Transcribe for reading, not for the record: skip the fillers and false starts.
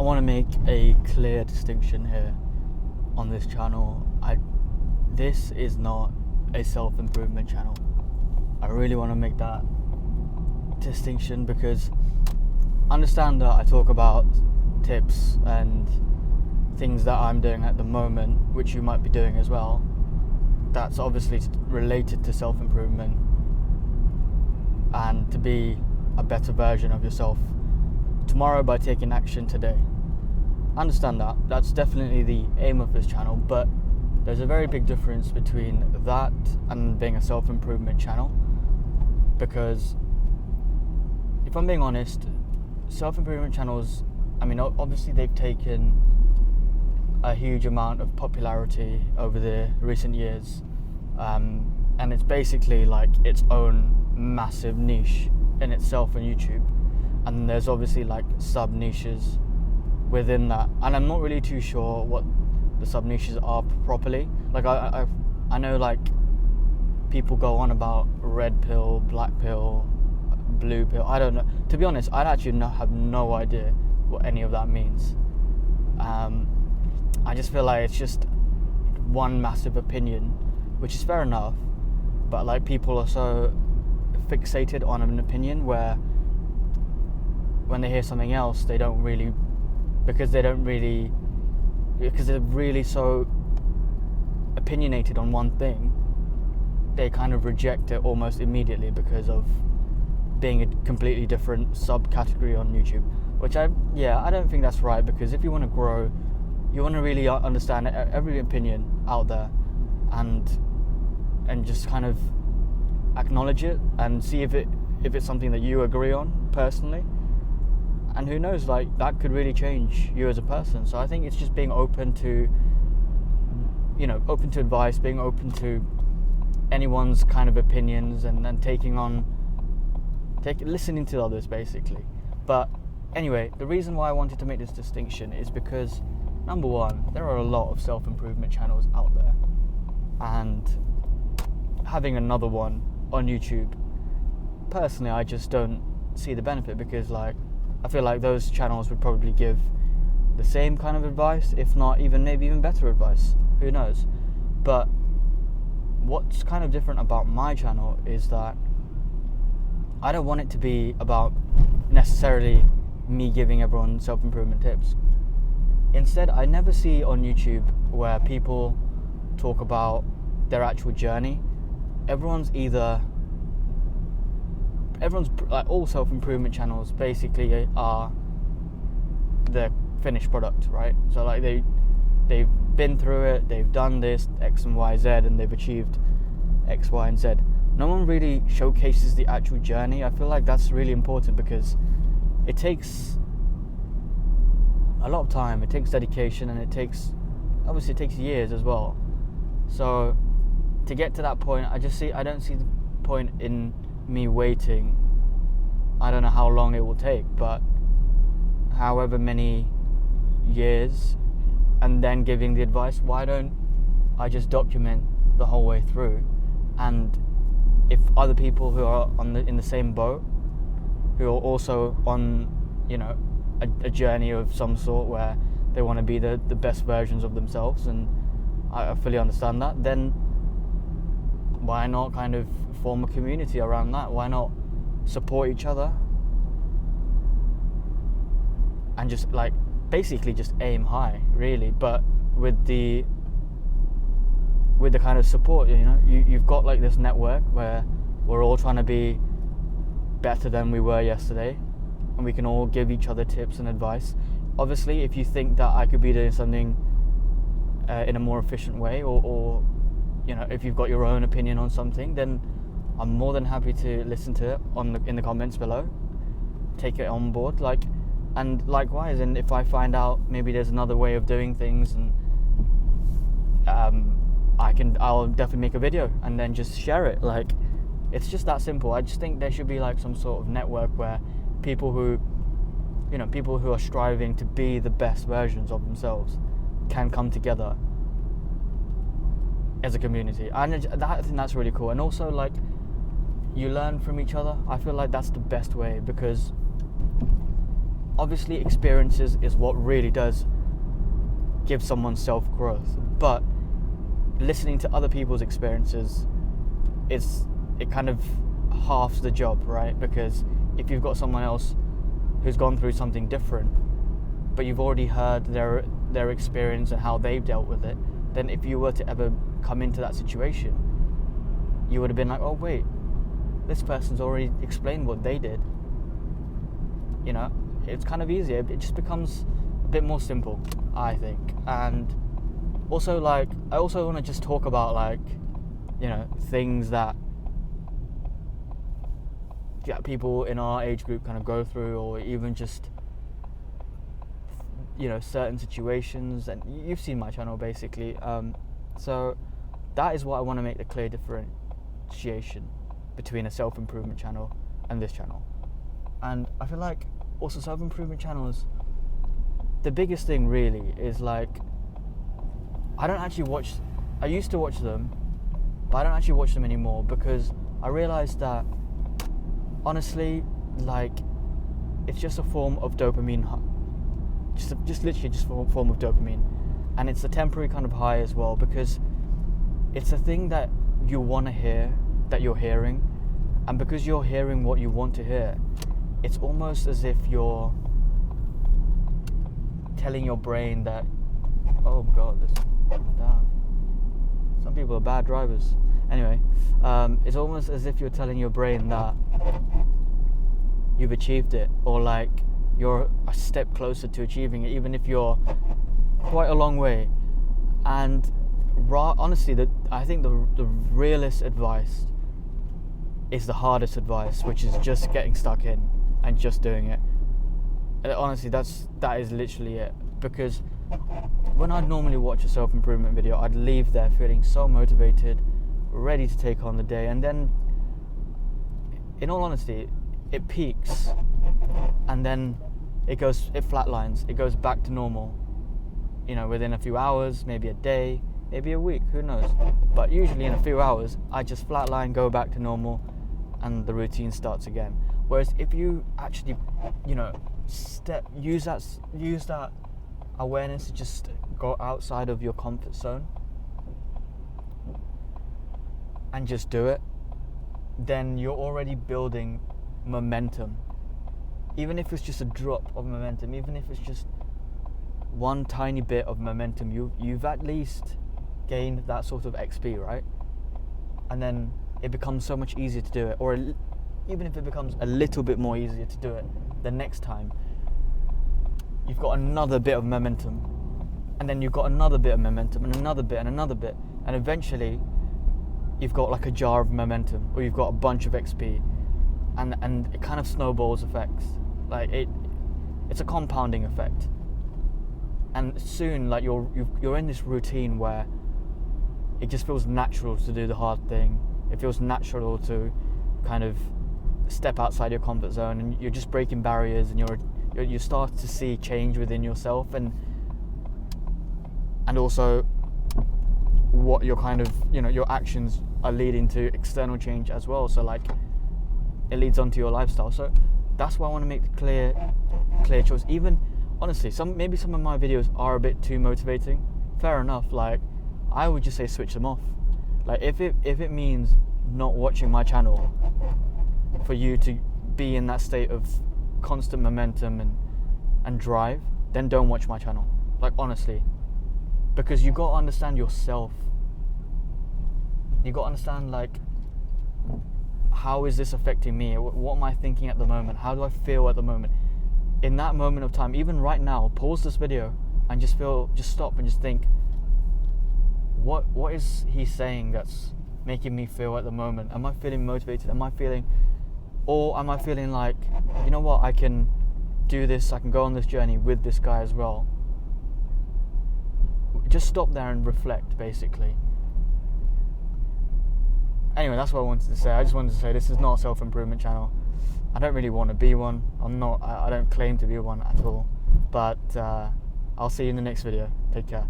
want to make a clear distinction here on this channel. This is not a self-improvement channel. I really want to make that distinction, because understand that I talk about tips and things that I'm doing at the moment, which you might be doing as well. That's obviously related to self-improvement and to be a better version of yourself tomorrow by taking action today. Understand that. That's definitely the aim of this channel, but there's a very big difference between that and being a self-improvement channel, because if I'm being honest, self-improvement channels, I mean, obviously they've taken a huge amount of popularity over the recent years, and it's basically like its own massive niche in itself on YouTube, and there's obviously like sub niches within that, and I'm not really too sure what the sub niches are properly. Like I know like people go on about red pill, black pill, blue pill. I don't know. To be honest, I'd actually have no idea what any of that means. I just feel like it's just one massive opinion, which is fair enough, but like people are so fixated on an opinion where when they hear something else, they don't really, because they're really so opinionated on one thing, they kind of reject it almost immediately because of being a completely different subcategory on YouTube, which I don't think that's right, because if you want to grow, you want to really understand every opinion out there and just kind of acknowledge it and see if it's something that you agree on personally. And who knows, like that could really change you as a person. So I think it's just being open to, open to advice, being open to anyone's kind of opinions, and then listening to others basically. But anyway, the reason why I wanted to make this distinction is because, number one, there are a lot of self-improvement channels out there, and having another one on YouTube, personally, I just don't see the benefit, because like I feel like those channels would probably give the same kind of advice, if not maybe even better advice. Who knows? But what's kind of different about my channel is that I don't want it to be about necessarily me giving everyone self-improvement tips. Instead, I never see on YouTube where people talk about their actual journey. Everyone's like, all self-improvement channels basically are the finished product, right? So like they've been through it, they've done this X and Y, Z, and they've achieved X, Y, and Z. No one really showcases the actual journey. I feel like that's really important, because it takes a lot of time, it takes dedication, and it takes years as well. So to get to that point, I don't see the point in me waiting. I don't know how long it will take, but however many years, and then giving the advice. Why don't I just document the whole way through? And if other people who are in the same boat, who are also on a journey of some sort where they want to be the best versions of themselves, and I fully understand that, then why not kind of form a community around that? Why not support each other and just like basically just aim high, really, but with the kind of support, you've got like this network where we're all trying to be better than we were yesterday, and we can all give each other tips and advice. Obviously, if you think that I could be doing something in a more efficient way, or if you've got your own opinion on something, then I'm more than happy to listen to it in the comments below, take it on board, and likewise. And if I find out maybe there's another way of doing things, and I'll definitely make a video and then just share it. Like, it's just that simple. I just think there should be like some sort of network where people who are striving to be the best versions of themselves can come together as a community. And I think that's really cool. And also, like, you learn from each other. I feel like that's the best way, because obviously experiences is what really does give someone self-growth, but listening to other people's experiences it kind of halves the job, right? Because if you've got someone else who's gone through something different, but you've already heard their experience and how they've dealt with it, then if you were to ever come into that situation, you would have been like, oh wait, this person's already explained what they did. You know, it's kind of easier. It just becomes a bit more simple, I think. And also, like, I also want to just talk about, like, you know, things that people in our age group kind of go through, or even just, you know, certain situations. And you've seen my channel basically, so that is what I want to make the clear differentiation between a self-improvement channel and this channel. And I feel like also self-improvement channels, the biggest thing really is, like, I used to watch them, but I don't actually watch them anymore, because I realized that honestly, like, it's just a form of dopamine, just literally just a form of dopamine, and it's a temporary kind of high as well, because it's a thing that you want to hear, that you're hearing, and because you're hearing what you want to hear, it's almost as if you're telling your brain that, oh god, damn, some people are bad drivers. Anyway, it's almost as if you're telling your brain that you've achieved it, or like you're a step closer to achieving it, even if you're quite a long way. And honestly, I think the realest advice is the hardest advice, which is just getting stuck in and just doing it. And honestly, that is literally it. Because when I'd normally watch a self-improvement video, I'd leave there feeling so motivated, ready to take on the day, and then, in all honesty, it peaks, and then it flatlines, it goes back to normal, you know, within a few hours, maybe a day, maybe a week, who knows. But usually in a few hours, I just flatline, go back to normal, and the routine starts again. Whereas if you actually, you know, use that awareness to just go outside of your comfort zone and just do it, then you're already building momentum. Even if it's just a drop of momentum, even if it's just one tiny bit of momentum, you've at least gained that sort of XP, right? And then it becomes so much easier to do it, or even if it becomes a little bit more easier to do it the next time, you've got another bit of momentum, and then you've got another bit of momentum, and another bit, and another bit, and eventually you've got like a jar of momentum, or you've got a bunch of XP, and it kind of snowballs effects. Like it's a compounding effect, and soon, like, you're in this routine where it just feels natural to do the hard thing. It feels natural to kind of step outside your comfort zone, and you're just breaking barriers, and you start to see change within yourself, and also what your kind of, you know, your actions are leading to external change as well. So like, it leads onto your lifestyle. So that's why I want to make the clear choice. Even honestly, maybe some of my videos are a bit too motivating. Fair enough. Like, I would just say switch them off. Like, if it means not watching my channel for you to be in that state of constant momentum and drive, then don't watch my channel. Like, honestly, because you got to understand yourself. You got to understand, like, how is this affecting me? What am I thinking at the moment? How do I feel at the moment? In that moment of time, even right now, pause this video and just stop and just think, what is he saying that's making me feel at the moment? Am I feeling motivated? Am I feeling like, you know what, I can do this, I can go on this journey with this guy as well? Just stop there and reflect, basically. Anyway, that's what I wanted to say. I just wanted to say this is not a self-improvement channel. I don't really want to be one. I don't claim to be one at all. But I'll see you in the next video. Take care.